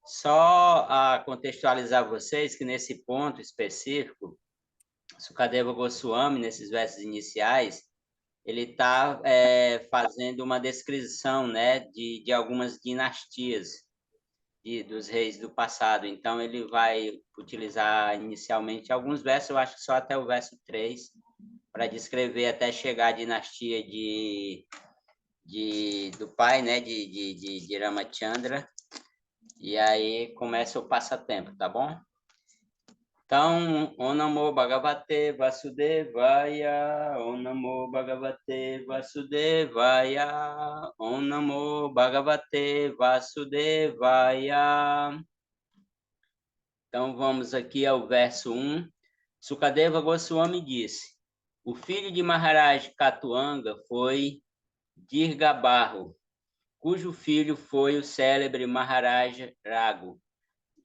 Só a contextualizar vocês que nesse ponto específico, Sukadeva Goswami, nesses versos iniciais, ele está fazendo uma descrição, né, de algumas dinastias dos reis do passado. Então, ele vai utilizar inicialmente alguns versos, eu acho que só até o verso 3, para descrever até chegar à dinastia do pai, né, de Ramachandra, e aí começa o passatempo, tá bom? Então, Om Namo Bhagavate Vasudevaya, Om Namo Bhagavate Vasudevaya, Om Namo Bhagavate Vasudevaya. Então, vamos aqui ao verso 1. Sukadeva Goswami disse: o filho de Maharaj Katuanga foi Dirgabarro, cujo filho foi o célebre Maharaj Raghu.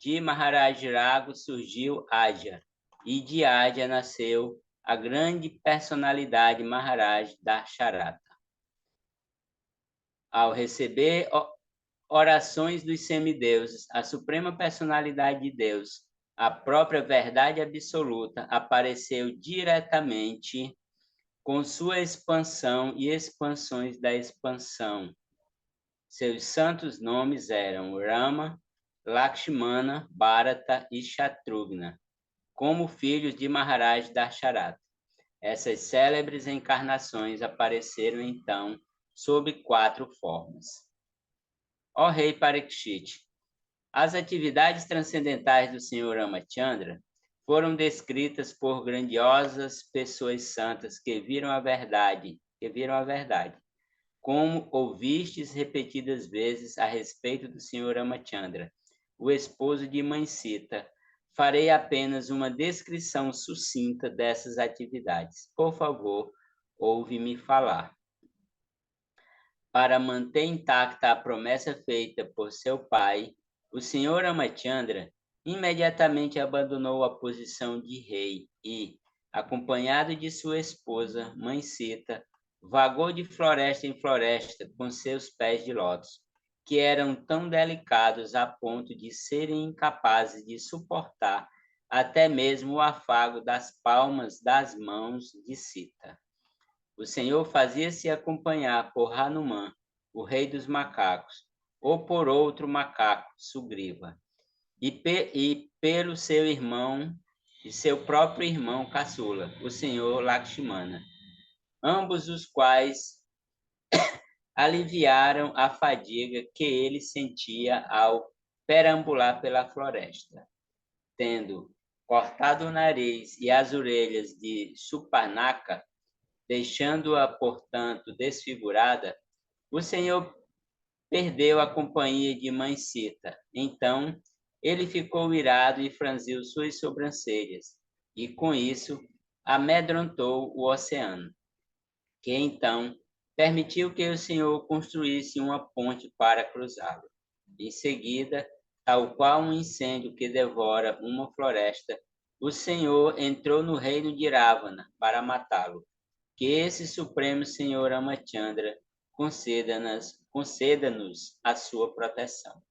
De Maharaj Raghu surgiu Aja, e de Aja nasceu a grande personalidade Maharaj Darsharata. Ao receber orações dos semideuses, a suprema personalidade de Deus, a própria verdade absoluta, apareceu diretamente com sua expansão e expansões da expansão. Seus santos nomes eram Rama, Lakshmana, Bharata e Shatrughna, como filhos de Maharaj Darsharata. Essas célebres encarnações apareceram então sob 4 formas. Ó rei Parikshit, as atividades transcendentais do Senhor Ramachandra foram descritas por grandiosas pessoas santas que viram a verdade, como ouvistes repetidas vezes a respeito do Senhor Ramachandra, o esposo de Mãe Sita. Farei apenas uma descrição sucinta dessas atividades. Por favor, ouve-me falar. Para manter intacta a promessa feita por seu pai, o Senhor Ramachandra imediatamente abandonou a posição de rei e, acompanhado de sua esposa, Mãe Sita, vagou de floresta em floresta com seus pés de lótus, que eram tão delicados a ponto de serem incapazes de suportar até mesmo o afago das palmas das mãos de Sita. O Senhor fazia-se acompanhar por Hanuman, o rei dos macacos, ou por outro macaco, Sugriva, e pelo seu irmão e seu próprio irmão caçula, o Senhor Lakshmana, ambos os quais aliviaram a fadiga que ele sentia ao perambular pela floresta. Tendo cortado o nariz e as orelhas de Suparnaka, deixando-a, portanto, desfigurada, o Senhor perdeu a companhia de Mãe Sita. Então, ele ficou irado e franziu suas sobrancelhas, e com isso amedrontou o oceano, que então permitiu que o Senhor construísse uma ponte para cruzá-lo. Em seguida, tal qual um incêndio que devora uma floresta, o Senhor entrou no reino de Ravana para matá-lo. Que esse Supremo Senhor Ramachandra conceda-nos a sua proteção.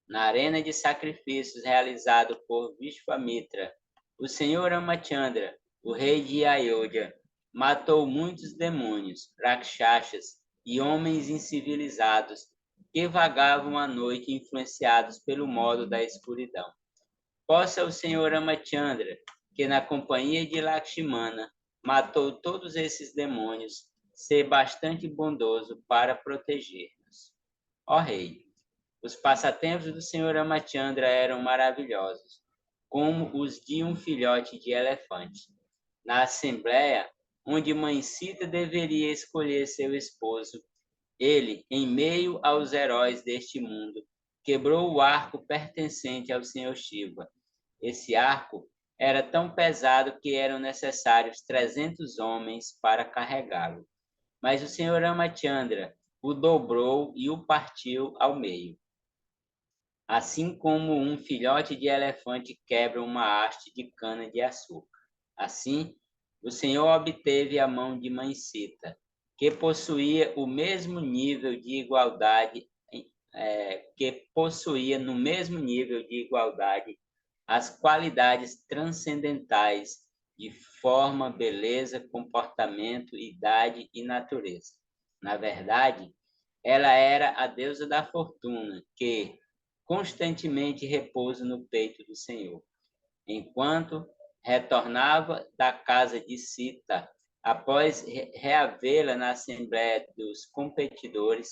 Na arena de sacrifícios realizado por Vishwamitra, o Senhor Ramachandra, o rei de Ayodhya, matou muitos demônios, rakshasas e homens incivilizados que vagavam à noite influenciados pelo modo da escuridão. Possa o Senhor Ramachandra, que na companhia de Lakshmana matou todos esses demônios, ser bastante bondoso para proteger-nos. Ó Rei, os passatempos do Senhor Ramachandra eram maravilhosos, como os de um filhote de elefante. Na assembleia, onde Mãe Sita deveria escolher seu esposo, ele, em meio aos heróis deste mundo, quebrou o arco pertencente ao Senhor Shiva. Esse arco era tão pesado que eram necessários 300 homens para carregá-lo. Mas o Senhor Ramachandra o dobrou e o partiu ao meio. Assim como um filhote de elefante quebra uma haste de cana-de-açúcar. Assim, o Senhor obteve a mão de Mãe Sita, que possuía o mesmo nível de igualdade que possuía no mesmo nível de igualdade as qualidades transcendentais de forma, beleza, comportamento, idade e natureza. Na verdade, ela era a deusa da fortuna, que constantemente repousa no peito do Senhor. Enquanto retornava da casa de Sita, após reavê-la na assembleia dos competidores,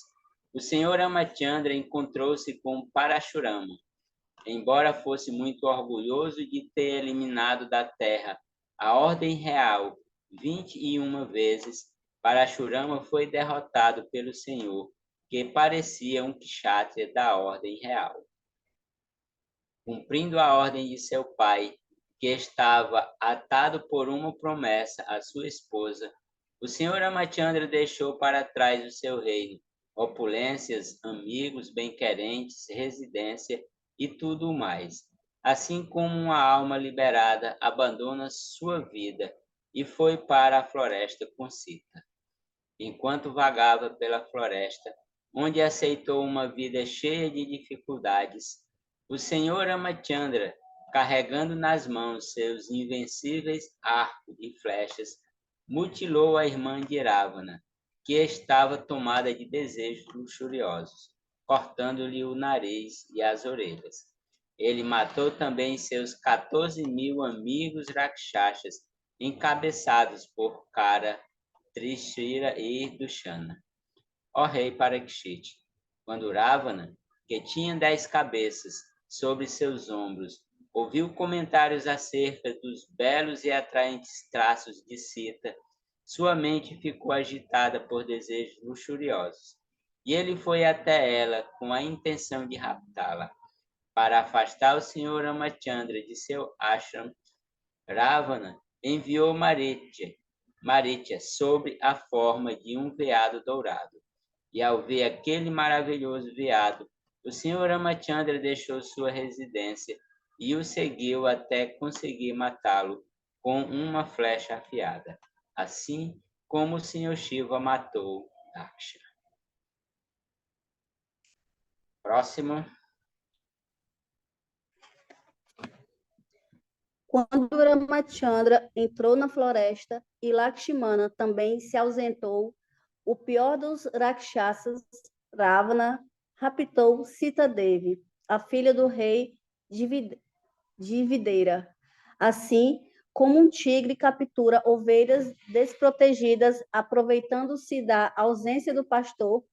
o senhor Ramachandra encontrou-se com Parashurama. Embora fosse muito orgulhoso de ter eliminado da terra a ordem real 21 vezes, Parashurama foi derrotado pelo senhor, que parecia um kshatriya da ordem real. Cumprindo a ordem de seu pai, que estava atado por uma promessa à sua esposa, o senhor Ramachandra deixou para trás o seu reino, opulências, amigos, bem-querentes, residência e tudo mais. Assim como uma alma liberada abandona sua vida e foi para a floresta com Sita. Enquanto vagava pela floresta, onde aceitou uma vida cheia de dificuldades, o senhor Ramachandra, carregando nas mãos seus invencíveis arcos e flechas, mutilou a irmã de Ravana, que estava tomada de desejos luxuriosos, cortando-lhe o nariz e as orelhas. Ele matou também seus 14.000 amigos rakshasas, encabeçados por Kara, Trishira e Dushana. Ó rei Parikshit, quando Ravana, que tinha 10 cabeças sobre seus ombros, ouviu comentários acerca dos belos e atraentes traços de Sita, sua mente ficou agitada por desejos luxuriosos, e ele foi até ela com a intenção de raptá-la. Para afastar o senhor Ramachandra de seu ashram, Ravana enviou Maritya sob a forma de um veado dourado. E ao ver aquele maravilhoso veado, o senhor Ramachandra deixou sua residência e o seguiu até conseguir matá-lo com uma flecha afiada, assim como o senhor Shiva matou Daksha. Próximo. Quando Ramachandra entrou na floresta e Lakshmana também se ausentou, o pior dos rakshasas, Ravana, raptou Sita Devi, a filha do rei de Videira. Assim como um tigre captura ovelhas desprotegidas, aproveitando-se da ausência do pastor.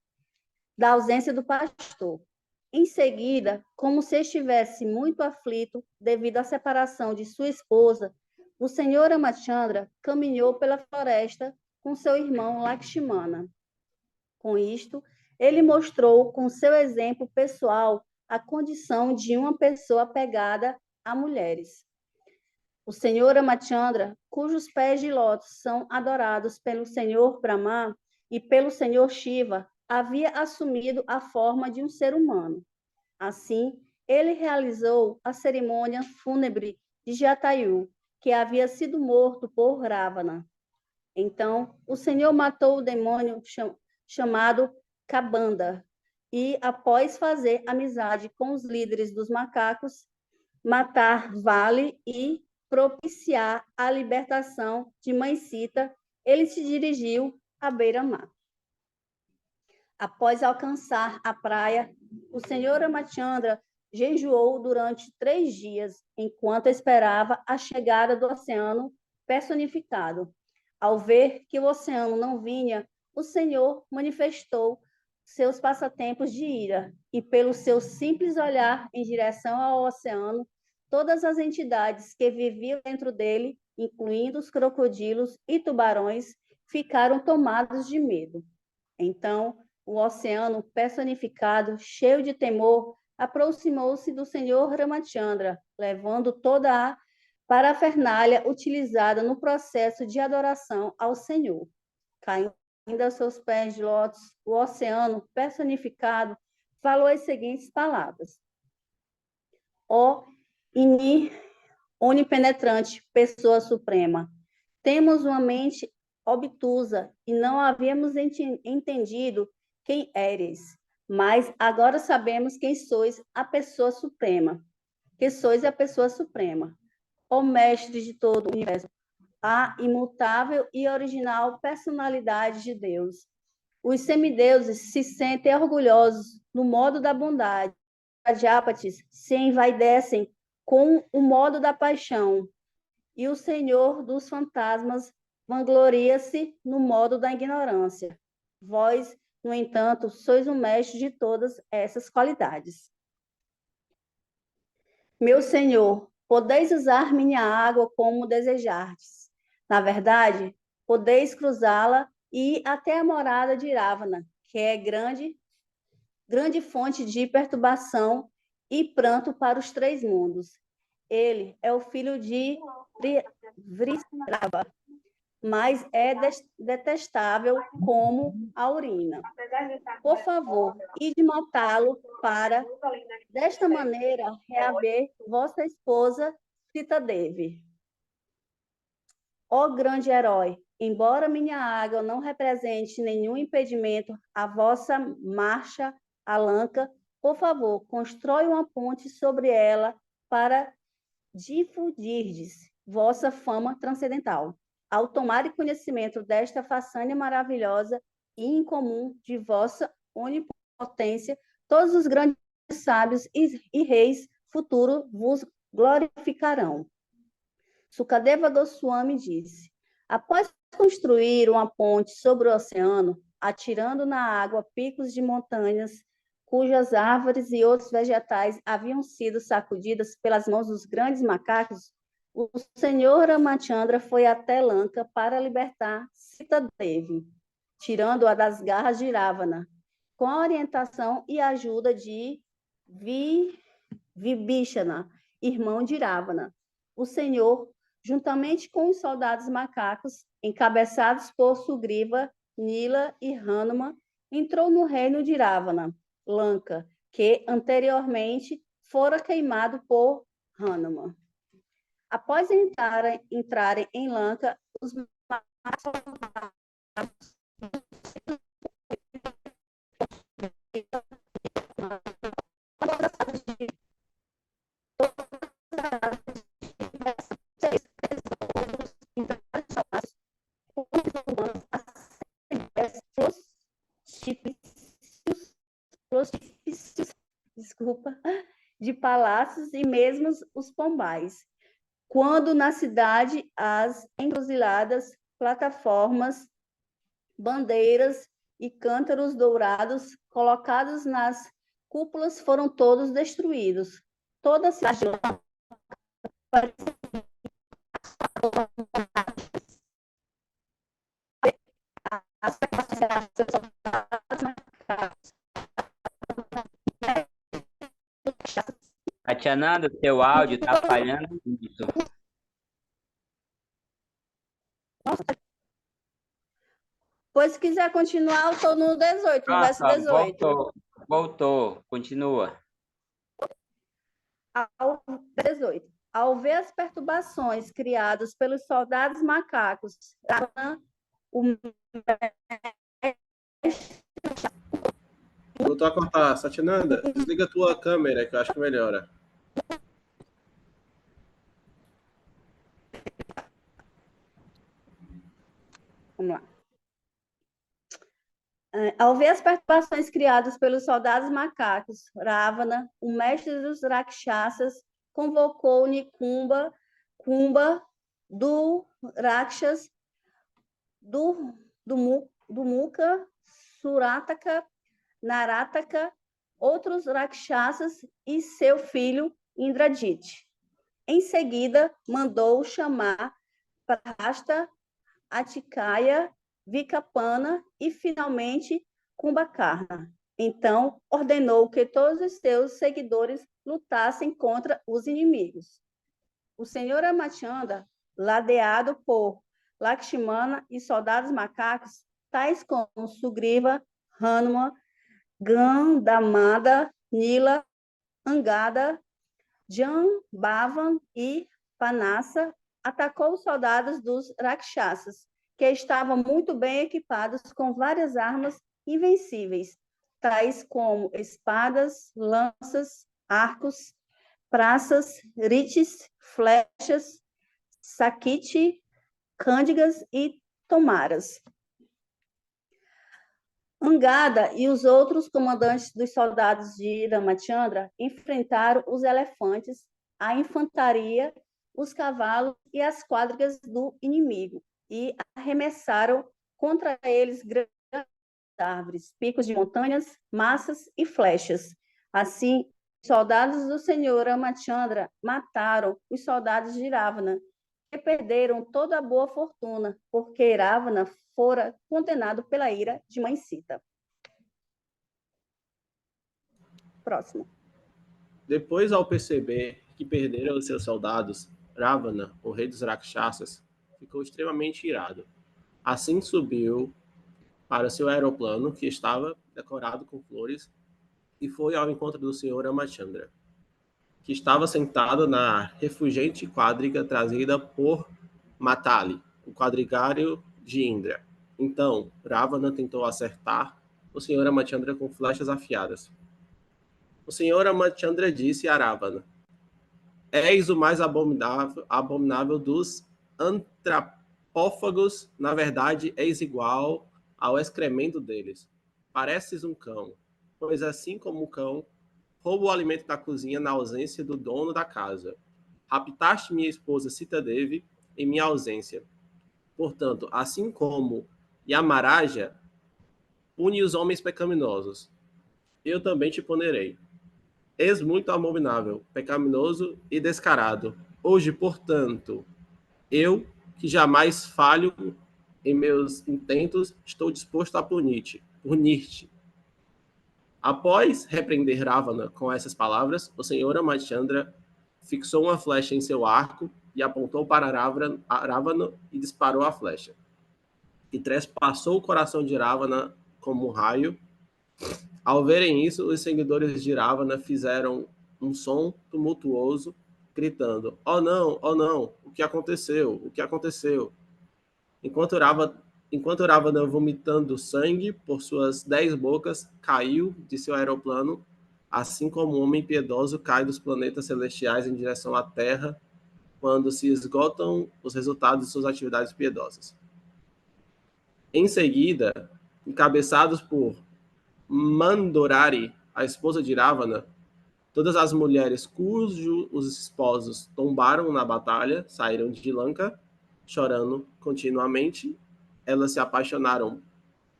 Em seguida, como se estivesse muito aflito devido à separação de sua esposa, o senhor Ramachandra caminhou pela floresta com seu irmão Lakshmana. Com isto, ele mostrou com seu exemplo pessoal a condição de uma pessoa apegada a mulheres. O senhor Ramachandra, cujos pés de lótus são adorados pelo senhor Brahma e pelo senhor Shiva, havia assumido a forma de um ser humano. Assim, ele realizou a cerimônia fúnebre de Jatayu, que havia sido morto por Ravana. Então, o Senhor matou o demônio chamado Kabanda e, após fazer amizade com os líderes dos macacos, matar Vale e propiciar a libertação de Mãe Sita, ele se dirigiu à beira-mar. Após alcançar a praia, o senhor Ramachandra jejuou durante 3 dias, enquanto esperava a chegada do oceano personificado. Ao ver que o oceano não vinha, o senhor manifestou seus passatempos de ira, e pelo seu simples olhar em direção ao oceano, todas as entidades que viviam dentro dele, incluindo os crocodilos e tubarões, ficaram tomados de medo. Então, o oceano personificado, cheio de temor, aproximou-se do senhor Ramachandra, levando toda a parafernália utilizada no processo de adoração ao Senhor. Caindo aos seus pés de lótus, o oceano personificado falou as seguintes palavras: ó onipenetrante, pessoa suprema, temos uma mente obtusa e não havíamos entendido quem eres. Mas agora sabemos quem sois a pessoa suprema, que sois a pessoa suprema, o mestre de todo o universo, a imutável e original personalidade de Deus. Os semideuses se sentem orgulhosos no modo da bondade. Os Prajápatis se envaidecem com o modo da paixão. E o Senhor dos fantasmas vangloria-se no modo da ignorância. Vós, no entanto, sois o mestre de todas essas qualidades. Meu Senhor, podeis usar minha água como desejardes. Na verdade, podeis cruzá-la e ir até a morada de Ravana, que é grande fonte de perturbação e pranto para os três mundos. Ele é o filho de Vritrava, mas é detestável como a urina. Por favor, ide matá-lo para, desta maneira, reaver vossa esposa Sitadevi. Ó grande herói, embora minha água não represente nenhum impedimento à vossa marcha a Lanka, por favor, constrói uma ponte sobre ela para difundirdes vossa fama transcendental. Ao tomar conhecimento desta façanha maravilhosa e incomum de vossa onipotência, todos os grandes sábios e reis futuros vos glorificarão. Sukadeva Goswami disse: após construir uma ponte sobre o oceano, atirando na água picos de montanhas cujas árvores e outros vegetais haviam sido sacudidas pelas mãos dos grandes macacos, o senhor Ramachandra foi até Lanka para libertar Sitadevi, tirando-a das garras de Ravana, com a orientação e ajuda de Vibhishana, irmão de Ravana. O senhor, juntamente com os soldados macacos, encabeçados por Sugriva, Nila e Hanuma, entrou no reino de Ravana, Lanka, que anteriormente fora queimado por Hanuma. Após entrarem em Lanka, os macacos de palácios e mesmo os pombais. Quando na cidade as encruzilhadas, plataformas, bandeiras e cântaros dourados colocados nas cúpulas foram todos destruídos. Toda a cidade Tatiananda, teu áudio está falhando muito. Pois se quiser continuar, eu estou no 18, no verso 18. Voltou, continua. Ao 18. Ao ver as perturbações criadas pelos soldados macacos, Voltou a cortar. Satyananda, desliga a tua câmera, que eu acho que melhora. Vamos lá. Ao ver as perturbações criadas pelos soldados macacos, Ravana, o mestre dos Rakshasas, convocou Nikumba, do Rakshas, do Mukha, Surataka, Narataka, outros Rakshasas e seu filho Indrajit. Em seguida, mandou chamar Prahasta, Atikaya, Vikapana e, finalmente, Kumbhakarna. Então, ordenou que todos os seus seguidores lutassem contra os inimigos. O senhor Ramachandra, ladeado por Lakshmana e soldados macacos, tais como Sugriva, Hanuma, Gandamada, Nila, Angada, Jambavan e Panassa, atacou os soldados dos Rakshasas, que estavam muito bem equipados com várias armas invencíveis. tais como espadas, lanças, arcos, praças, rites, flechas, saquite, cândigas e tomaras. Angada e os outros comandantes dos soldados de Ramachandra enfrentaram os elefantes, a infantaria, os cavalos e as quadrigas do inimigo e arremessaram contra eles grandes árvores, picos de montanhas, massas e flechas. Assim, os soldados do senhor Ramachandra mataram os soldados de Ravana, que perderam toda a boa fortuna, porque Ravana fora condenado pela ira de Mãe Sita. Próximo. Depois, ao perceber que perderam os seus soldados, Ravana, o rei dos Rakshasas, ficou extremamente irado. Assim subiu para seu aeroplano, que estava decorado com flores, e foi ao encontro do senhor Ramachandra, que estava sentado na refulgente quadriga trazida por Matali, o quadrigário de Indra. Então, Ravana tentou acertar o senhor Ramachandra com flechas afiadas. O senhor Ramachandra disse a Ravana: És o mais abominável dos antropófagos. Na verdade, és igual ao excremento deles. Pareces um cão, pois assim como o cão, rouba o alimento da cozinha na ausência do dono da casa. Raptaste minha esposa Sita Devi em minha ausência. Portanto, assim como Yamaraja pune os homens pecaminosos, eu também te punerei. És muito abominável, pecaminoso e descarado. Hoje, portanto, eu, que jamais falho em meus intentos, estou disposto a punir-te. Após repreender Ravana com essas palavras, o senhor Ramachandra fixou uma flecha em seu arco e apontou para Ravana e disparou a flecha. E trespassou o coração de Ravana como um raio. Ao verem isso, os seguidores de Ravana fizeram um som tumultuoso, gritando: Oh não, o que aconteceu? O que aconteceu? Enquanto Ravana, vomitando sangue por suas 10 bocas, caiu de seu aeroplano, assim como um homem piedoso cai dos planetas celestiais em direção à Terra quando se esgotam os resultados de suas atividades piedosas. Em seguida, encabeçados por Mandorari, a esposa de Ravana, todas as mulheres cujos esposos tombaram na batalha saíram de Lanka, chorando continuamente. Elas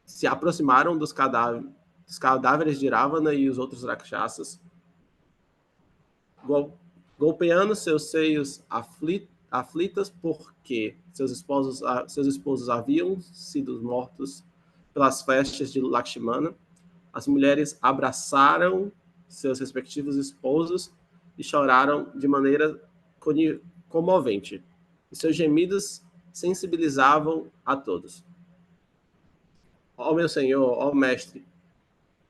se aproximaram dos cadáveres de Ravana e os outros Rakshasas, golpeando seus seios aflitas porque seus esposos haviam sido mortos pelas flechas de Lakshmana. As mulheres abraçaram seus respectivos esposos e choraram de maneira comovente. E seus gemidos sensibilizavam a todos. Ó meu Senhor, ó Mestre,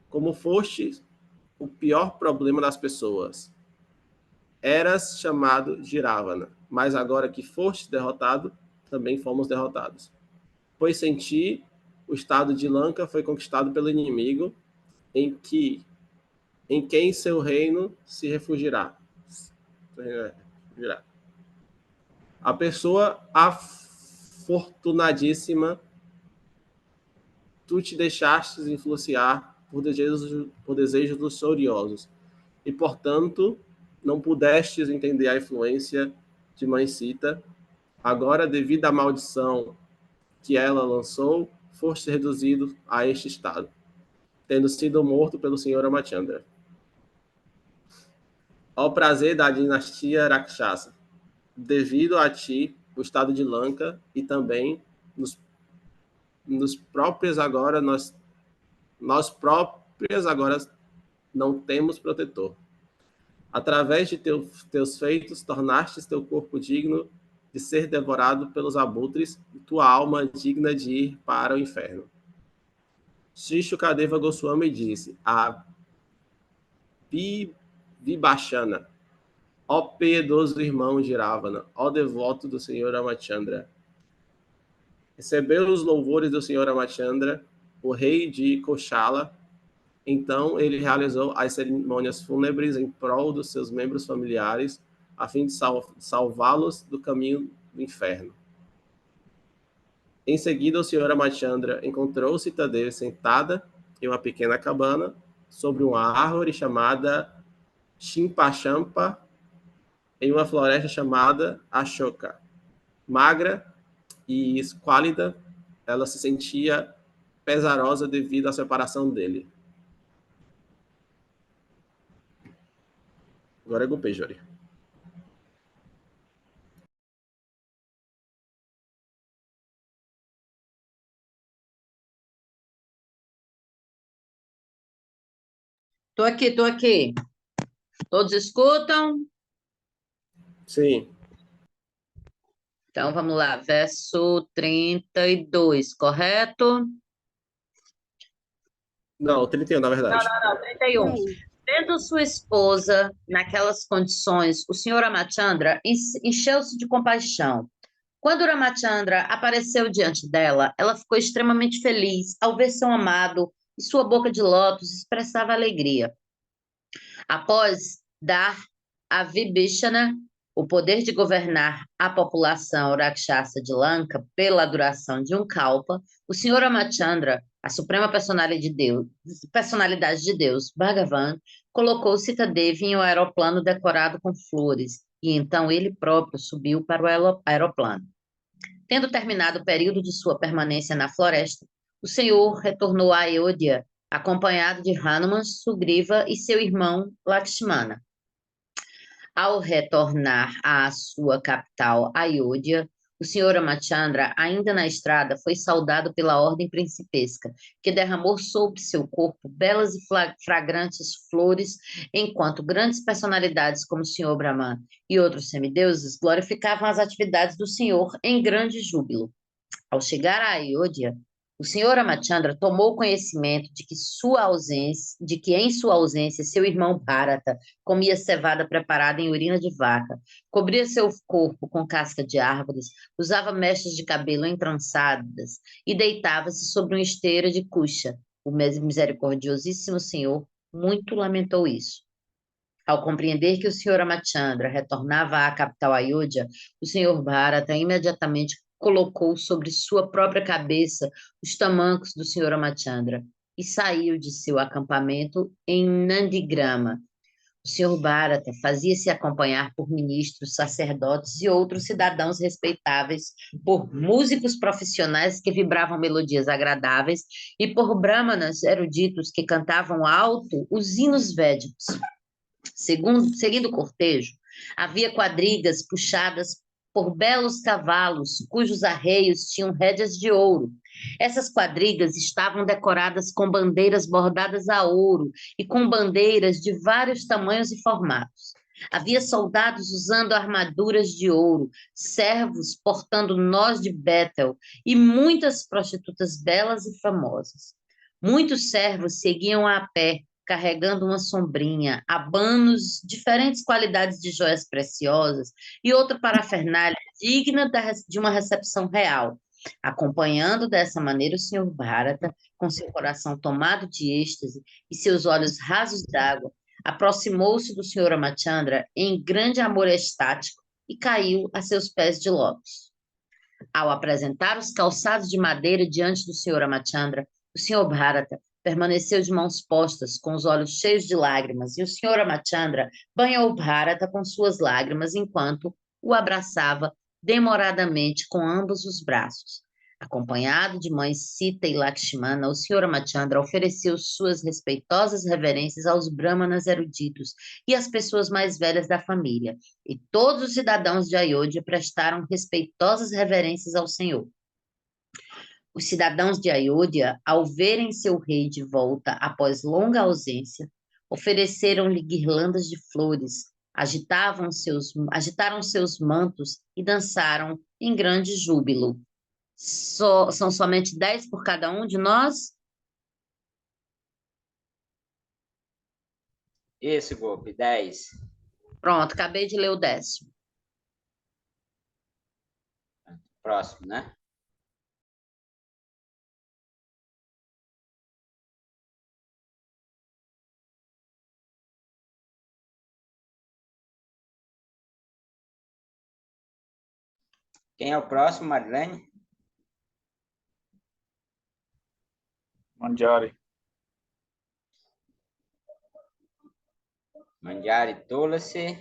como foste o pior problema das pessoas. Eras chamado de Ravana, mas agora que foste derrotado, também fomos derrotados. Pois sem ti, o estado de Lanka foi conquistado pelo inimigo, em quem seu reino se refugiará. A pessoa afortunadíssima, tu te deixastes influenciar por desejos luxuriosos, e, portanto, não pudestes entender a influência de Mãe Sita. Agora, devido à maldição que ela lançou, foste reduzido a este estado, tendo sido morto pelo senhor Ramachandra. Ao prazer da dinastia Rakshasa, devido a ti, o estado de Lanka, e também nos próprios agora, nós próprios agora não temos protetor. Através de teus feitos, tornastes teu corpo digno de ser devorado pelos abutres, e tua alma digna de ir para o inferno. Sri Shukadeva Goswami disse a Vibhashana: ó piedoso irmão de Ravana, ó devoto do senhor Ramachandra, recebeu os louvores do senhor Ramachandra, o rei de Koshala, Então ele realizou as cerimônias fúnebres em prol dos seus membros familiares, a fim de salvá-los do caminho do inferno. Em seguida, o Sr. Ramachandra encontrou Sitadevi sentada em uma pequena cabana sobre uma árvore chamada Chimpachampa, em uma floresta chamada Ashoka. Magra e esquálida, ela se sentia pesarosa devido à separação dele. Agora é Gopejori. Tô aqui, tô aqui. Todos escutam? Sim. Então, vamos lá. Verso 32, correto? Não, 31, na verdade. Não, 31. Vendo sua esposa naquelas condições, o senhor Ramachandra encheu-se de compaixão. Quando Ramachandra apareceu diante dela, ela ficou extremamente feliz ao ver seu amado e sua boca de lótus expressava alegria. Após dar a Vibhishana o poder de governar a população Rakshasa de Lanka pela duração de um kalpa, o senhor Ramachandra, a suprema personalidade de Deus, Bhagavan, colocou Sitadevi em um aeroplano decorado com flores, e então ele próprio subiu para o aeroplano. Tendo terminado o período de sua permanência na floresta, o senhor retornou a Ayodhya, acompanhado de Hanuman, Sugriva e seu irmão Lakshmana. Ao retornar à sua capital, Ayodhya, o senhor Ramachandra, ainda na estrada, foi saudado pela ordem principesca, que derramou sobre seu corpo belas e fragrantes flores, enquanto grandes personalidades como o senhor Brahman e outros semideuses glorificavam as atividades do senhor em grande júbilo. Ao chegar a Ayodhya, o senhor Ramachandra tomou conhecimento de que em sua ausência seu irmão Bharata comia cevada preparada em urina de vaca, cobria seu corpo com casca de árvores, usava mechas de cabelo entrançadas e deitava-se sobre uma esteira de cuxa. O misericordiosíssimo senhor muito lamentou isso. Ao compreender que o senhor Ramachandra retornava à capital Ayodhya, o senhor Bharata imediatamente colocou sobre sua própria cabeça os tamancos do senhor Ramachandra e saiu de seu acampamento em Nandigrama. O senhor Bharata fazia-se acompanhar por ministros, sacerdotes e outros cidadãos respeitáveis, por músicos profissionais que vibravam melodias agradáveis e por brahmanas eruditos que cantavam alto os hinos védicos. Seguindo o cortejo, havia quadrigas puxadas por belos cavalos, cujos arreios tinham rédeas de ouro. Essas quadrigas estavam decoradas com bandeiras bordadas a ouro e com bandeiras de vários tamanhos e formatos. Havia soldados usando armaduras de ouro, servos portando nós de Betel e muitas prostitutas belas e famosas. Muitos servos seguiam a pé, carregando uma sombrinha, abanos, diferentes qualidades de joias preciosas e outra parafernália digna de uma recepção real. Acompanhando dessa maneira o senhor Bharata, com seu coração tomado de êxtase e seus olhos rasos d'água, aproximou-se do senhor Ramachandra em grande amor estático e caiu a seus pés de lótus. Ao apresentar os calçados de madeira diante do senhor Ramachandra, o senhor Bharata permaneceu de mãos postas, com os olhos cheios de lágrimas, e o senhor Ramachandra banhou Bharata com suas lágrimas, enquanto o abraçava demoradamente com ambos os braços. Acompanhado de mães Sita e Lakshmana, o senhor Ramachandra ofereceu suas respeitosas reverências aos brahmanas eruditos e às pessoas mais velhas da família, e todos os cidadãos de Ayodhya prestaram respeitosas reverências ao senhor. Os cidadãos de Ayodhya, ao verem seu rei de volta após longa ausência, ofereceram-lhe guirlandas de flores, agitaram seus mantos e dançaram em grande júbilo. São somente 10 por cada um de nós? Isso, Gopi, 10. Pronto, acabei de ler o 10º. Próximo, né? Quem é o próximo, Marilene? Manjari. Manjari Tulasi.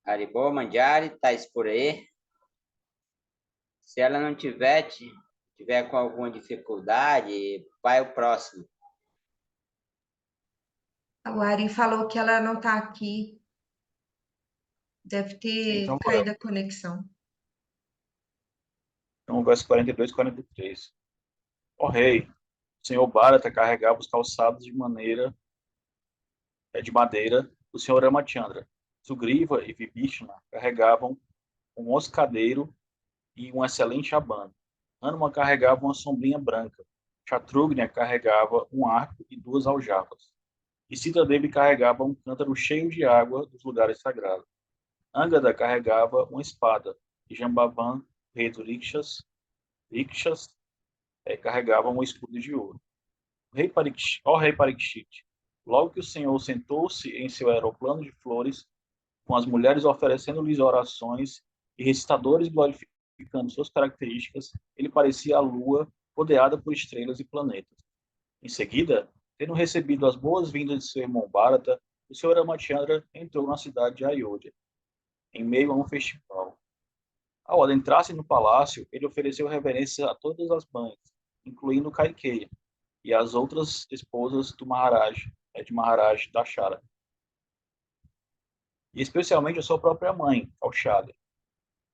Haribô, Manjari, tá isso por aí? Se ela não tiver com alguma dificuldade, vai o próximo. O Ari falou que ela não está aqui. Deve ter Então, caído a conexão. então, verso 42 e 43. Ó rei, o senhor Bharata carregava os calçados de madeira do senhor Ramachandra. Sugriva e Vibhishana carregavam um moscadeiro e um excelente abano. Hanuman carregava uma sombrinha branca. Shatrugna carregava um arco e duas aljavas. E Sitadevi carregava um cântaro cheio de água dos lugares sagrados. Angada carregava uma espada. E Jambavan, rei dos Rikshas, carregava um escudo de ouro. Ó rei Parikshit, logo que o Senhor sentou-se em seu aeroplano de flores, com as mulheres oferecendo-lhes orações e recitadores glorificando suas características, ele parecia a lua rodeada por estrelas e planetas. Em seguida, tendo recebido as boas-vindas de seu irmão Bharata, o Senhor Ramachandra entrou na cidade de Ayodhya, em meio a um festival. Ao adentrar-se no palácio, ele ofereceu reverência a todas as mães, incluindo Kaikeya e as outras esposas do de Maharaj Dashara, e especialmente a sua própria mãe, Kaushada.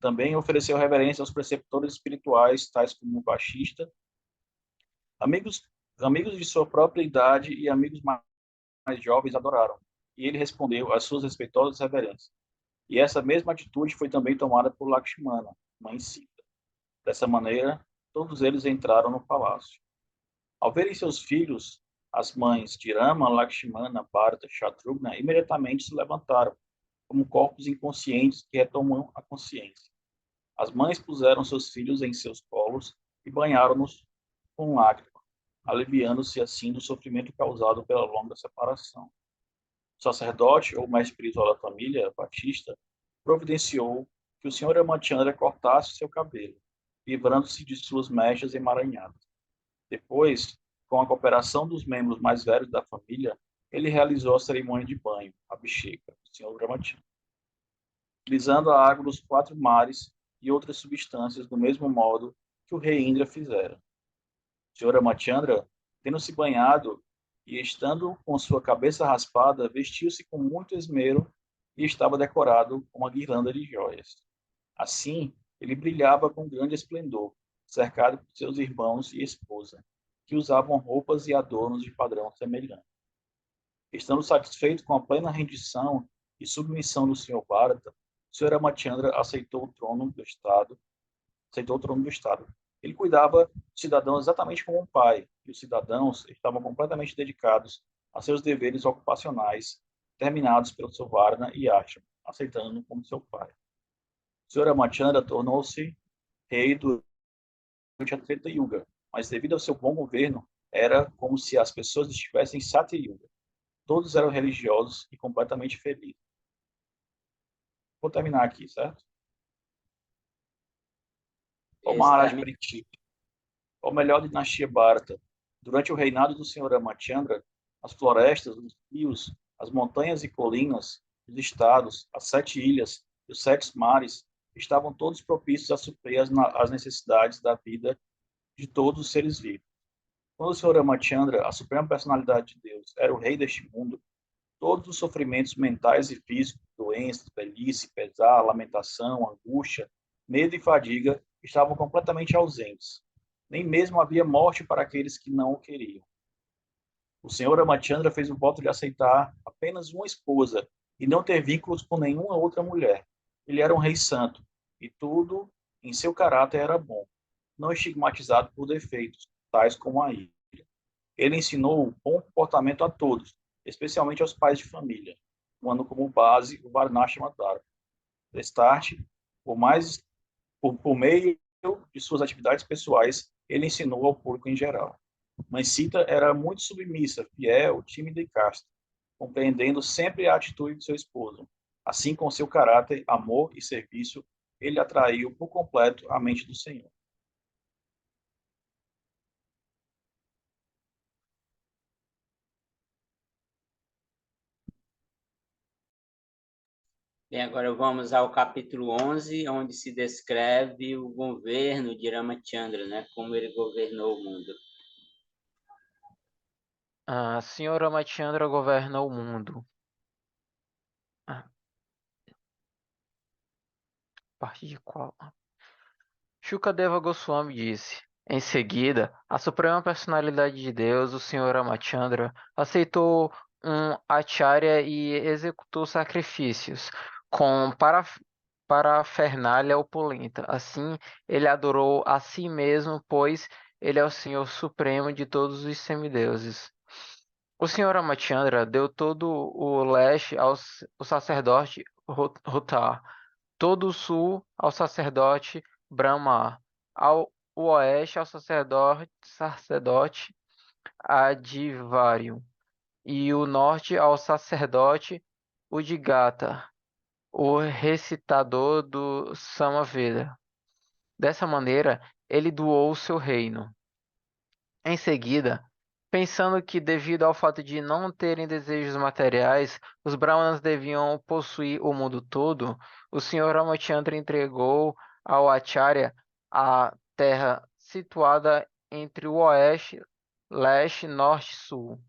Também ofereceu reverência aos preceptores espirituais, tais como Vashista, amigos de sua própria idade e amigos mais jovens adoraram, e ele respondeu às suas respeitosas reverências. E essa mesma atitude foi também tomada por Lakshmana, mãe Sita. Dessa maneira, todos eles entraram no palácio. Ao verem seus filhos, as mães de Rama, Lakshmana, Bharata e Shatrugna imediatamente se levantaram, como corpos inconscientes que retomam a consciência. As mães puseram seus filhos em seus colos e banharam-nos com lágrimas, aliviando-se assim do sofrimento causado pela longa separação. O sacerdote, ou mestre espiritual da família, Batista, providenciou que o senhor Ramachandra cortasse seu cabelo, livrando-se de suas mechas emaranhadas. Depois, com a cooperação dos membros mais velhos da família, ele realizou a cerimônia de banho, a Abhisheka, do senhor Ramachandra, utilizando a água dos 4 mares e outras substâncias do mesmo modo que o rei Indra fizera. O senhor Ramachandra, tendo se banhado e estando com sua cabeça raspada, vestiu-se com muito esmero e estava decorado com uma guirlanda de joias. Assim, ele brilhava com grande esplendor, cercado por seus irmãos e esposa, que usavam roupas e adornos de padrão semelhante. Estando satisfeito com a plena rendição e submissão do Sr. Bharata, o Sr. Ramachandra aceitou o trono do Estado. Ele cuidava dos cidadãos exatamente como um pai, e os cidadãos estavam completamente dedicados a seus deveres ocupacionais, terminados pelo seu Varna e Ashram, aceitando-no como seu pai. O Sr. Ramachandra tornou-se rei durante a Treta Yuga, mas devido ao seu bom governo, era como se as pessoas estivessem em Satya Yuga. Todos eram religiosos e completamente felizes. Vou terminar aqui, certo? O Maharaj Parikshit, ou melhor, dinastia Bharata. Durante o reinado do Senhor Ramachandra, as florestas, os rios, as montanhas e colinas, os estados, as 7 ilhas e os 7 mares estavam todos propícios a suprir as necessidades da vida de todos os seres vivos. Quando o Senhor Ramachandra, a suprema personalidade de Deus, era o rei deste mundo, todos os sofrimentos mentais e físicos, doenças, velhice, pesar, lamentação, angústia, medo e fadiga estavam completamente ausentes. Nem mesmo havia morte para aqueles que não o queriam. O Senhor Ramachandra fez o voto de aceitar apenas uma esposa e não ter vínculos com nenhuma outra mulher. Ele era um rei santo e tudo em seu caráter era bom, não estigmatizado por defeitos, tais como a ira. Ele ensinou o bom comportamento a todos, especialmente aos pais de família, tomando como base o Varnashram Dharma. Destarte, por meio de suas atividades pessoais, ele ensinou ao público em geral. Mas Sita era muito submissa, fiel, tímida e casta, compreendendo sempre a atitude de seu esposo. Assim, com seu caráter, amor e serviço, ele atraiu por completo a mente do Senhor. Bem, agora vamos ao capítulo 11, onde se descreve o governo de Ramachandra, né? Como ele governou o mundo. Senhor Ramachandra governa o mundo. Parte de qual? Shukadeva Goswami disse. Em seguida, a Suprema Personalidade de Deus, o Senhor Ramachandra, aceitou um acharya e executou sacrifícios com parafernália opulenta. Assim, ele adorou a si mesmo, pois ele é o Senhor Supremo de todos os semideuses. O Senhor Ramachandra deu todo o leste ao sacerdote Rutar, todo o sul ao sacerdote Brahma, o oeste ao sacerdote Adivarium, e o norte ao sacerdote Udigata, o recitador do Samaveda. Dessa maneira, ele doou seu reino. Em seguida, pensando que devido ao fato de não terem desejos materiais, os Brahmanas deviam possuir o mundo todo, o Senhor Ramachandra entregou ao Acharya a terra situada entre o oeste, leste, norte e sul.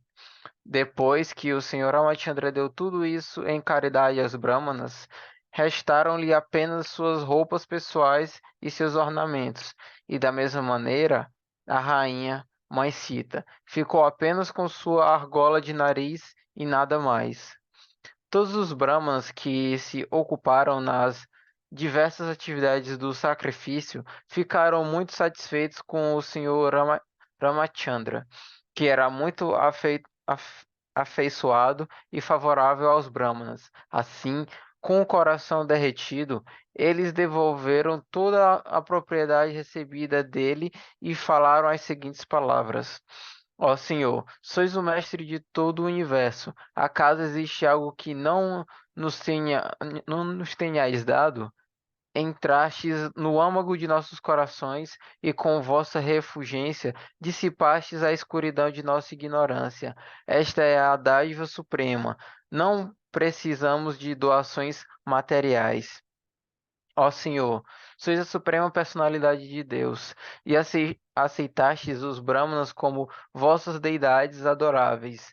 Depois que o Senhor Ramachandra deu tudo isso em caridade aos Brahmanas, restaram-lhe apenas suas roupas pessoais e seus ornamentos, e da mesma maneira, a rainha, Mãe Sita, ficou apenas com sua argola de nariz e nada mais. Todos os Brahmanas que se ocuparam nas diversas atividades do sacrifício ficaram muito satisfeitos com o Senhor Ramachandra, que era muito afeiçoado e favorável aos Brahmanas. Assim, com o coração derretido, eles devolveram toda a propriedade recebida dele e falaram as seguintes palavras: Ó Senhor, sois o mestre de todo o universo. Acaso existe algo que não nos tenhais dado? Entrastes no âmago de nossos corações e com vossa refulgência dissipastes a escuridão de nossa ignorância. Esta é a dádiva suprema. Não precisamos de doações materiais. Ó Senhor, sois a suprema personalidade de Deus, e aceitastes os Brahmanas como vossas deidades adoráveis.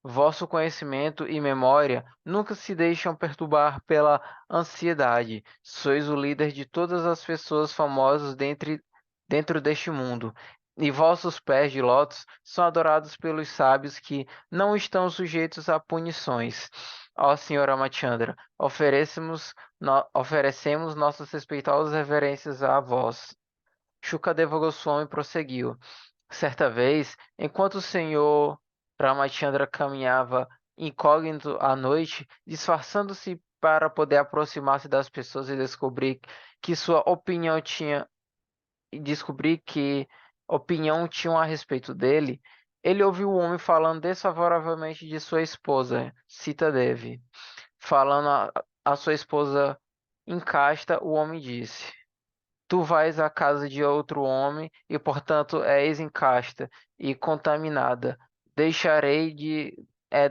Vosso conhecimento e memória nunca se deixam perturbar pela ansiedade. Sois o líder de todas as pessoas famosas dentro deste mundo. E vossos pés de lótus são adorados pelos sábios que não estão sujeitos a punições. Ó Senhor Ramachandra, oferecemos nossas respeitosas reverências a vós. Shukadeva Goswami prosseguiu. Certa vez, enquanto o senhor Ramachandra caminhava incógnito à noite, disfarçando-se para poder aproximar-se das pessoas que sua opinião tinha e descobrir que opinião tinham a respeito dele, ele ouviu o homem falando desfavoravelmente de sua esposa, Sita Devi. Falando a sua esposa incasta, o homem disse: Tu vais à casa de outro homem e, portanto, és incasta e contaminada. Deixarei de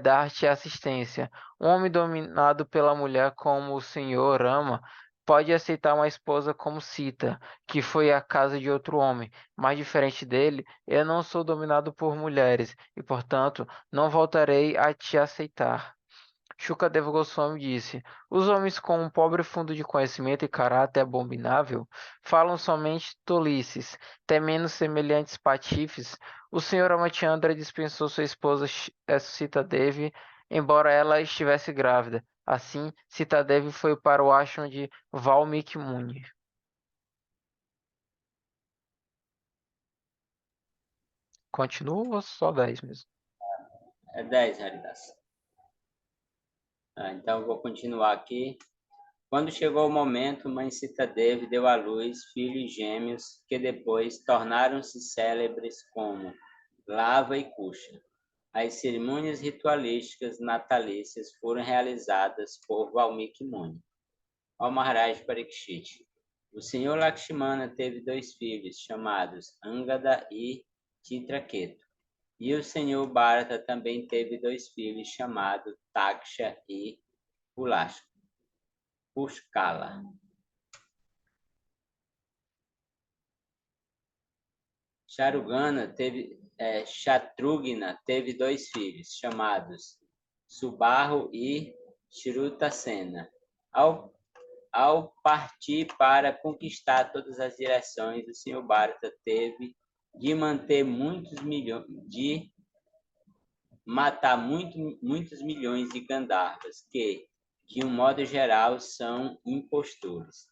dar-te assistência. Um homem dominado pela mulher como o senhor ama pode aceitar uma esposa como Sita, que foi à casa de outro homem. Mas diferente dele, eu não sou dominado por mulheres e, portanto, não voltarei a te aceitar. Shukadeva Goswami disse: Os homens com um pobre fundo de conhecimento e caráter abominável falam somente tolices, temendo semelhantes patifes. O Senhor Amachandra dispensou sua esposa Sita Devi, embora ela estivesse grávida. Assim, Sita Devi foi para o ashram de Valmiki Muni. Continua ou só 10 mesmo? É 10, Haridas. Então, eu vou continuar aqui. Quando chegou o momento, Mãe Sita Devi deu à luz filhos gêmeos que depois tornaram-se célebres como Lava e Kusha. As cerimônias ritualísticas natalícias foram realizadas por Valmiki Muni. Ao Maharaj Parikshit. O senhor Lakshmana teve 2 filhos, chamados Angada e Chitraketu. E o senhor Bharata também teve 2 filhos, chamados Taksha e Pushkala. Shatrugna teve 2 filhos, chamados Subarro e Shrutasena. Ao partir para conquistar todas as direções, o senhor Bharata teve de matar muitos milhões de Gandharvas, que, de um modo geral, são impostores.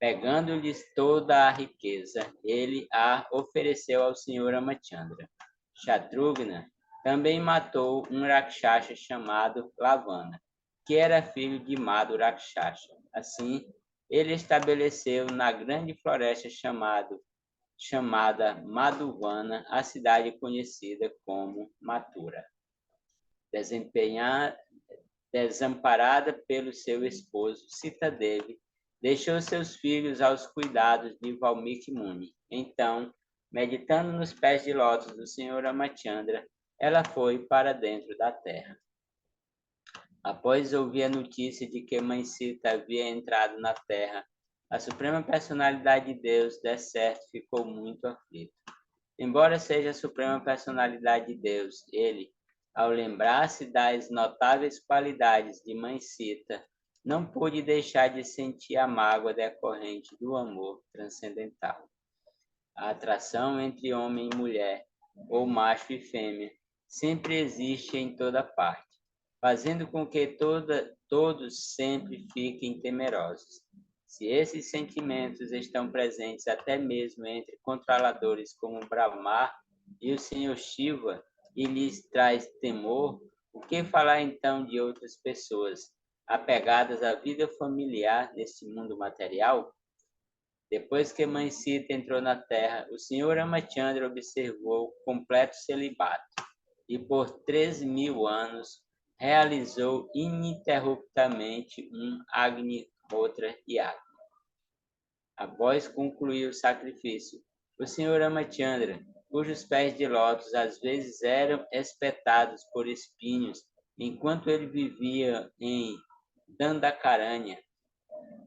Pegando-lhes toda a riqueza, ele a ofereceu ao senhor Ramachandra. Shatrugna também matou um Rakshasa chamado Lavana, que era filho de Madhu Rakshasa. Assim, ele estabeleceu na grande floresta chamada Madhuvana a cidade conhecida como Mathura. Desamparada pelo seu esposo Sitadevi, deixou seus filhos aos cuidados de Valmiki Muni. Então, meditando nos pés de lótus do senhor Ramachandra, ela foi para dentro da terra. Após ouvir a notícia de que mãe Sita havia entrado na terra, a suprema personalidade de Deus, de certo, ficou muito aflito. Embora seja a suprema personalidade de Deus, ele, ao lembrar-se das notáveis qualidades de mãe Sita, não pôde deixar de sentir a mágoa decorrente do amor transcendental. A atração entre homem e mulher, ou macho e fêmea, sempre existe em toda parte, fazendo com que todos sempre fiquem temerosos. Se esses sentimentos estão presentes até mesmo entre controladores como Brahma e o Senhor Shiva e lhes traz temor, o que falar então de outras pessoas apegadas à vida familiar neste mundo material? Depois que mãe Sita entrou na terra, o senhor Ramachandra observou completo celibato e por 3.000 anos realizou ininterruptamente um Agnihotra Yagna. Após concluir o sacrifício, o senhor Ramachandra, cujos pés de lótus às vezes eram espetados por espinhos enquanto ele vivia em Dandakaranya,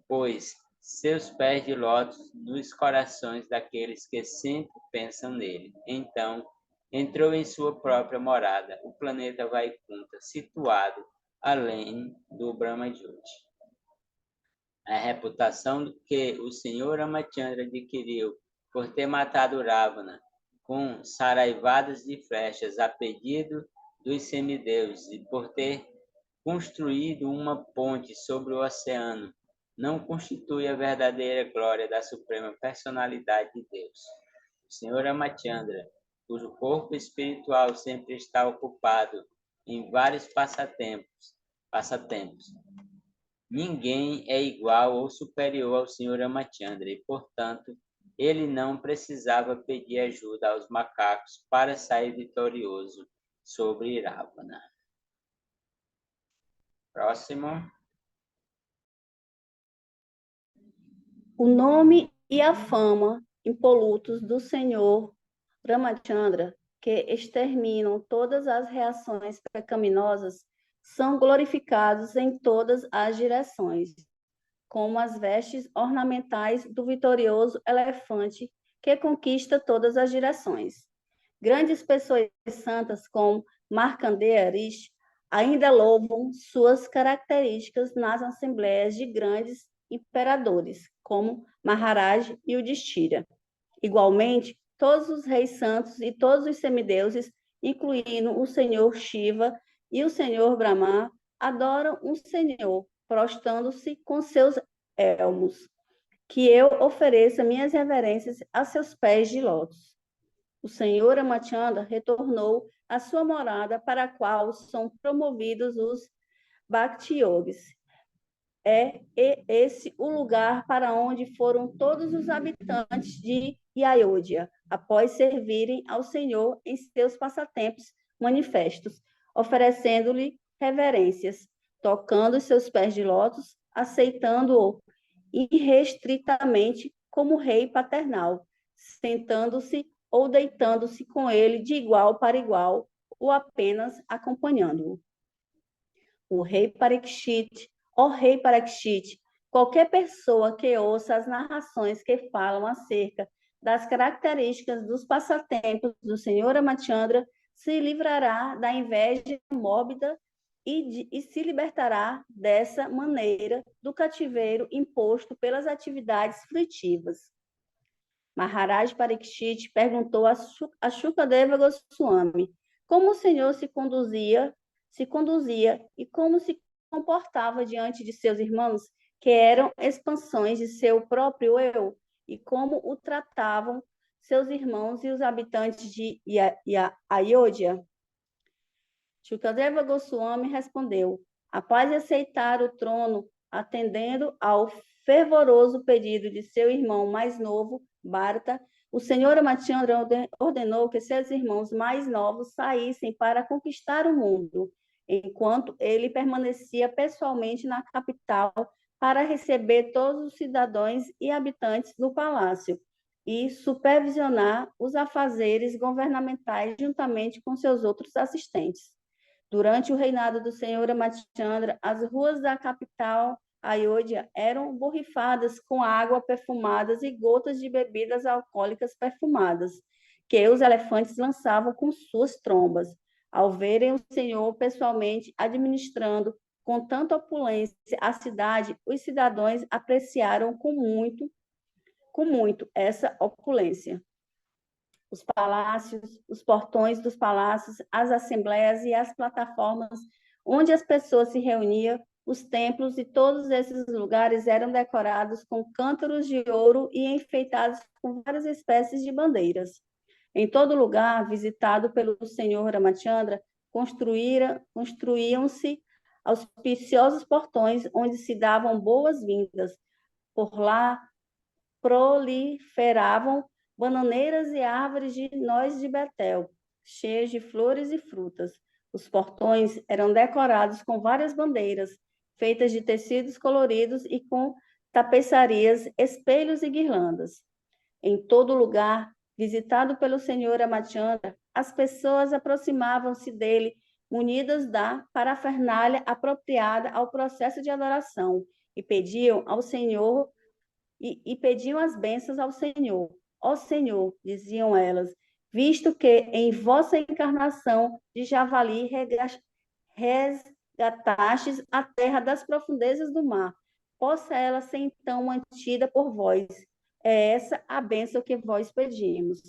pois seus pés de lótus nos corações daqueles que sempre pensam nele. Então, entrou em sua própria morada, o planeta Vaikunta, situado além do Brahma-jyoti. A reputação que o senhor Ramachandra adquiriu por ter matado Ravana com saraivadas de flechas a pedido dos semideuses e por ter construído uma ponte sobre o oceano, não constitui a verdadeira glória da suprema personalidade de Deus. O senhor Ramachandra, cujo corpo espiritual sempre está ocupado em vários passatempos. Ninguém é igual ou superior ao senhor Ramachandra e, portanto, ele não precisava pedir ajuda aos macacos para sair vitorioso sobre Ravana. Próximo. O nome e a fama impolutos do senhor Ramachandra, que exterminam todas as reações pecaminosas, são glorificados em todas as direções, como as vestes ornamentais do vitorioso elefante que conquista todas as direções. Grandes pessoas santas como Markandeya Rishi ainda louvam suas características nas assembleias de grandes imperadores, como Maharaj e Yudhishthira. Igualmente, todos os reis santos e todos os semideuses, incluindo o senhor Shiva e o senhor Brahma, adoram o Senhor, prostrando-se com seus elmos, que eu ofereça minhas reverências a seus pés de lótus. O senhor Ramachandra retornou à sua morada para a qual são promovidos os Bhakti Yogis. É esse o lugar para onde foram todos os habitantes de Ayodhya, após servirem ao Senhor em seus passatempos manifestos, oferecendo-lhe reverências, tocando os seus pés de lótus, aceitando-o irrestritamente como rei paternal, sentando-se ou deitando-se com ele de igual para igual, ou apenas acompanhando-o. O rei Parikshit, ó rei Parikshit, qualquer pessoa que ouça as narrações que falam acerca das características dos passatempos do Senhor Ramachandra se livrará da inveja mórbida e se libertará dessa maneira do cativeiro imposto pelas atividades frutivas. Maharaj Parikshit perguntou a Shukadeva Goswami como o Senhor se conduzia e como se comportava diante de seus irmãos, que eram expansões de seu próprio eu, e como o tratavam seus irmãos e os habitantes de Ayodhya. Shukadeva Goswami respondeu: após aceitar o trono, atendendo ao fervoroso pedido de seu irmão mais novo, Bharata, o Senhor Ramachandra ordenou que seus irmãos mais novos saíssem para conquistar o mundo, enquanto ele permanecia pessoalmente na capital para receber todos os cidadãos e habitantes do palácio e supervisionar os afazeres governamentais juntamente com seus outros assistentes. Durante o reinado do Senhor Ramachandra, as ruas da capital Ayodhya eram borrifadas com água perfumadas e gotas de bebidas alcoólicas perfumadas, que os elefantes lançavam com suas trombas. Ao verem o Senhor pessoalmente administrando com tanta opulência a cidade, os cidadãos apreciaram com muito essa opulência. Os palácios, os portões dos palácios, as assembleias e as plataformas onde as pessoas se reuniam, os templos e todos esses lugares eram decorados com cântaros de ouro e enfeitados com várias espécies de bandeiras. Em todo lugar visitado pelo Senhor Ramachandra, construíam-se auspiciosos portões onde se davam boas-vindas. Por lá proliferavam bananeiras e árvores de noz de Betel, cheias de flores e frutas. Os portões eram decorados com várias bandeiras, feitas de tecidos coloridos e com tapeçarias, espelhos e guirlandas. Em todo lugar visitado pelo Senhor Ramachandra, as pessoas aproximavam-se dele, munidas da parafernália apropriada ao processo de adoração, e pediam ao Senhor e pediam as bênçãos ao Senhor. Ó Senhor, diziam elas, visto que em vossa encarnação de javali resgatastes a terra das profundezas do mar, possa ela ser então mantida por vós. É essa a bênção que vós pedimos.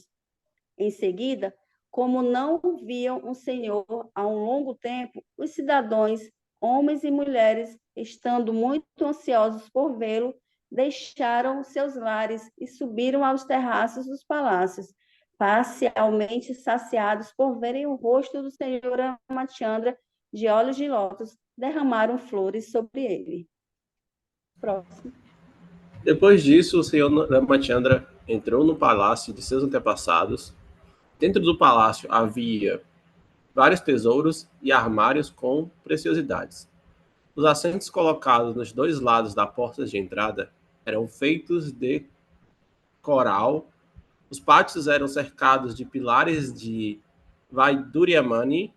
Em seguida, como não viam o Senhor há um longo tempo, os cidadãos, homens e mulheres, estando muito ansiosos por vê-lo, deixaram seus lares e subiram aos terraços dos palácios, parcialmente saciados por verem o rosto do Senhor Ramachandra de olhos de lótus, derramaram flores sobre ele. Próximo. Depois disso, o Senhor Ramachandra entrou no palácio de seus antepassados. Dentro do palácio havia vários tesouros e armários com preciosidades. Os assentos colocados nos dois lados da porta de entrada eram feitos de coral. Os pátios eram cercados de pilares de Vaiduryanamani.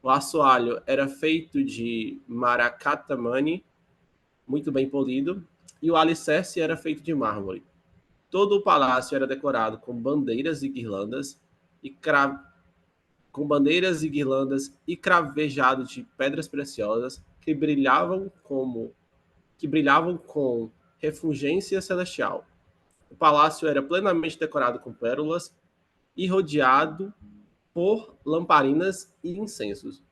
O assoalho era feito de Marakatamani, muito bem polido, e o alicerce era feito de mármore. Todo o palácio era decorado com bandeiras e guirlandas e cravejado de pedras preciosas que brilhavam com refulgência celestial. O palácio era plenamente decorado com pérolas e rodeado por lamparinas e incensos.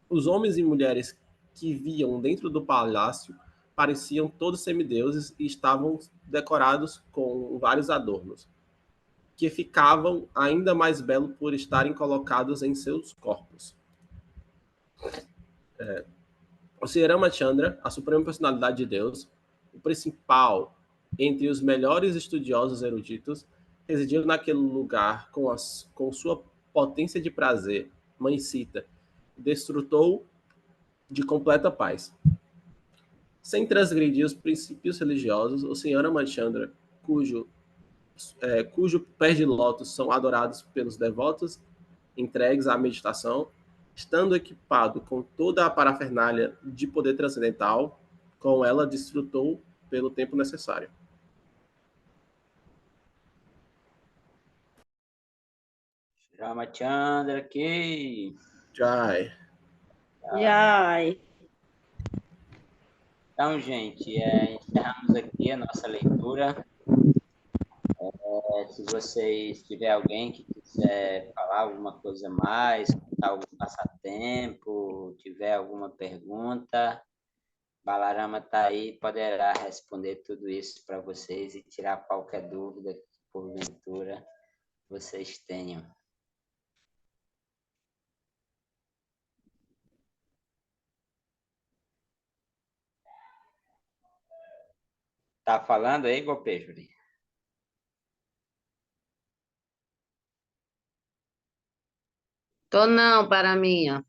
Os homens e mulheres que viam dentro do palácio pareciam todos semideuses e estavam decorados com vários adornos, que ficavam ainda mais belos por estarem colocados em seus corpos. O Senhor Ramachandra, a suprema personalidade de Deus, o principal entre os melhores estudiosos eruditos, residiu naquele lugar com sua potência de prazer, mãe Sita, desfrutou de completa paz. Sem transgredir os princípios religiosos, o Senhor Amachandra, cujo pés de lótus são adorados pelos devotos entregues à meditação, estando equipado com toda a parafernália de poder transcendental, com ela desfrutou pelo tempo necessário. Ramachandra aqui. Jai. Jai. Então, gente, encerramos aqui a nossa leitura. Se vocês tiver alguém que quiser falar alguma coisa a mais, contar algum passatempo, tiver alguma pergunta, Balarama está aí, poderá responder tudo isso para vocês e tirar qualquer dúvida que, porventura, vocês tenham. Tá falando aí, Gopeshwari? Tô não, para minha.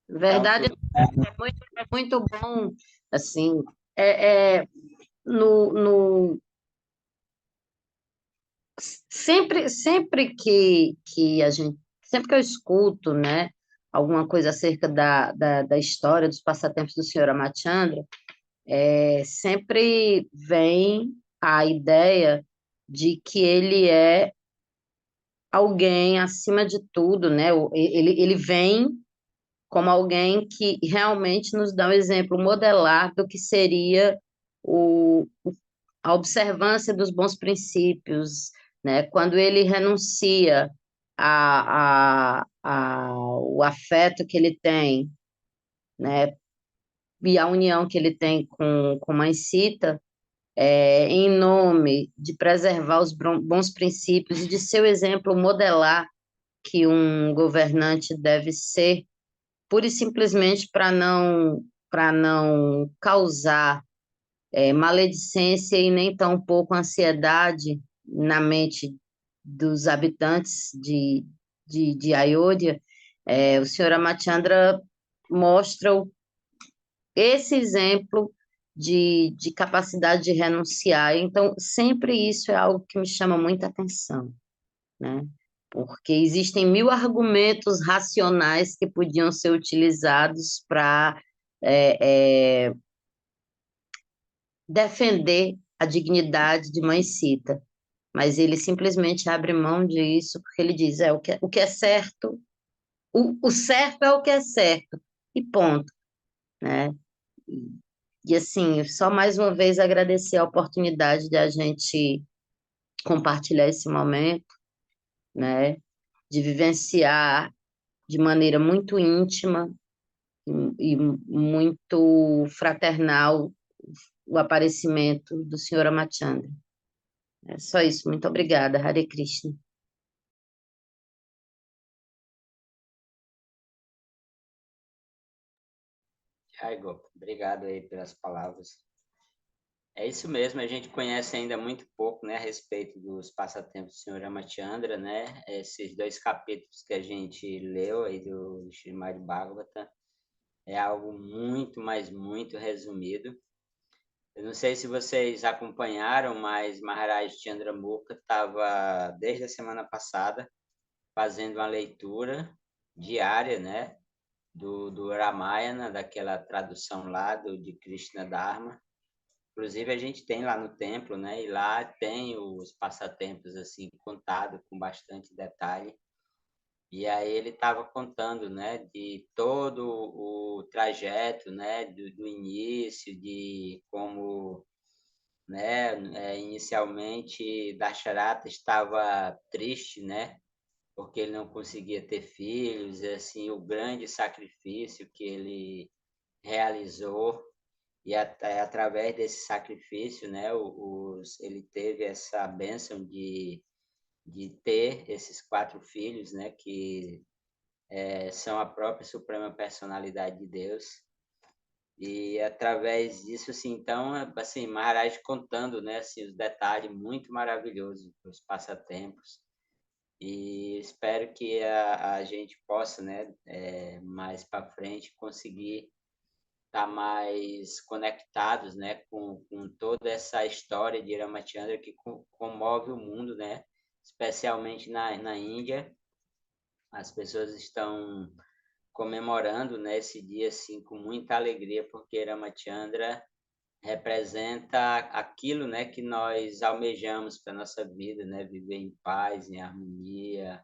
Verdade, Então, tudo é muito bom, assim, é, é, no, sempre que eu escuto, né, alguma coisa acerca da história dos passatempos do senhor Amachandra, sempre vem a ideia de que ele é alguém acima de tudo, né? Ele vem como alguém que realmente nos dá um exemplo modelar do que seria o, a observância dos bons princípios, né? Quando ele renuncia o afeto que ele tem, né? E a união que ele tem com Mãe Sita, em nome de preservar os bons princípios e de seu exemplo modelar que um governante deve ser, pura e simplesmente para não causar maledicência e nem tampouco ansiedade na mente dos habitantes de Ayodhya. O senhor Amachandra mostra esse exemplo de capacidade de renunciar. Então, sempre isso é algo que me chama muita atenção, né? Porque existem 1000 argumentos racionais que podiam ser utilizados para defender a dignidade de Mãe Sita, mas ele simplesmente abre mão disso porque ele diz, o que é certo, o certo é o que é certo, e ponto, né? E assim, só mais uma vez agradecer a oportunidade de a gente compartilhar esse momento, né? De vivenciar de maneira muito íntima e muito fraternal o aparecimento do Senhor Amachandra. É só isso. Muito obrigada. Hare Krishna. Ai, Gopa, obrigado aí pelas palavras. É isso mesmo, a gente conhece ainda muito pouco, né, a respeito dos passatempos do Senhor Ramachandra, né? Esses 2 capítulos que a gente leu aí do Srimad Bhagavatam é algo muito, mas muito resumido. Eu não sei se vocês acompanharam, mas Maharaj Chandramukha estava desde a semana passada fazendo uma leitura diária, né, do Ramayana, daquela tradução lá de Krishna Dharma. Inclusive, a gente tem lá no templo, né? E lá tem os passatempos, assim, contado com bastante detalhe. E aí ele estava contando, né? De todo o trajeto, né? Do início, de como, né? Inicialmente, Dasharata estava triste, né? Porque ele não conseguia ter filhos, assim, o grande sacrifício que ele realizou e através desse sacrifício, né, ele teve essa bênção de ter esses 4 filhos, né, que são a própria suprema personalidade de Deus. E através disso, assim, então, assim, Maharaj contando, né, assim, os detalhes muito maravilhosos dos passatempos. E espero que a gente possa, né, mais para frente conseguir estar mais conectados, né, com toda essa história de Ramachandra que comove o mundo, né, especialmente na Índia. As pessoas estão comemorando, né, esse dia assim com muita alegria, porque Ramachandra representa aquilo, né, que nós almejamos para nossa vida, né, viver em paz, em harmonia,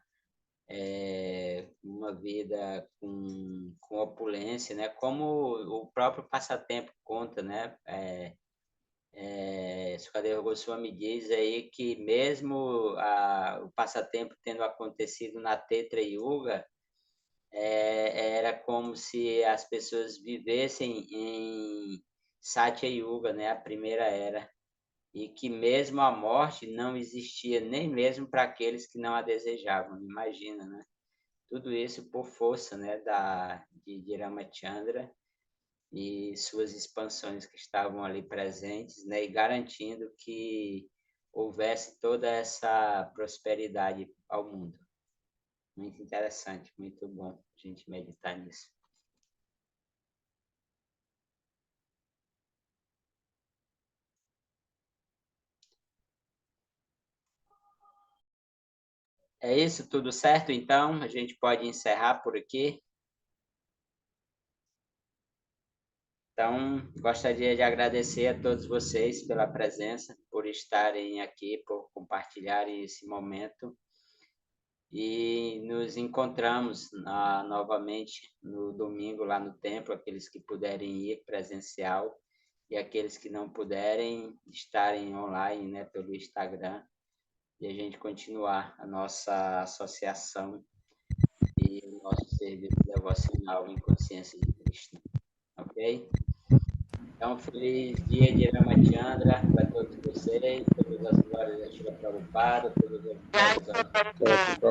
uma vida com opulência, né, como o próprio passatempo conta, né, Sukadeva Goswami diz aí que mesmo o passatempo tendo acontecido na Tetra Yuga, era como se as pessoas vivessem em Satya Yuga, né, a primeira era, e que mesmo a morte não existia nem mesmo para aqueles que não a desejavam. Imagina, né? Tudo isso por força, né, de Ramachandra e suas expansões que estavam ali presentes, né, e garantindo que houvesse toda essa prosperidade ao mundo. Muito interessante, muito bom a gente meditar nisso. É isso, tudo certo? Então, a gente pode encerrar por aqui. Então, gostaria de agradecer a todos vocês pela presença, por estarem aqui, por compartilharem esse momento. E nos encontramos novamente no domingo lá no templo, aqueles que puderem ir presencial e aqueles que não puderem estarem online, né, pelo Instagram, e a gente continuar a nossa associação e o nosso serviço devocional em consciência de Krishna. Ok? Então, feliz dia de Ramachandra para todos vocês, todas as glórias da Shila Prabhupada, todas as glórias da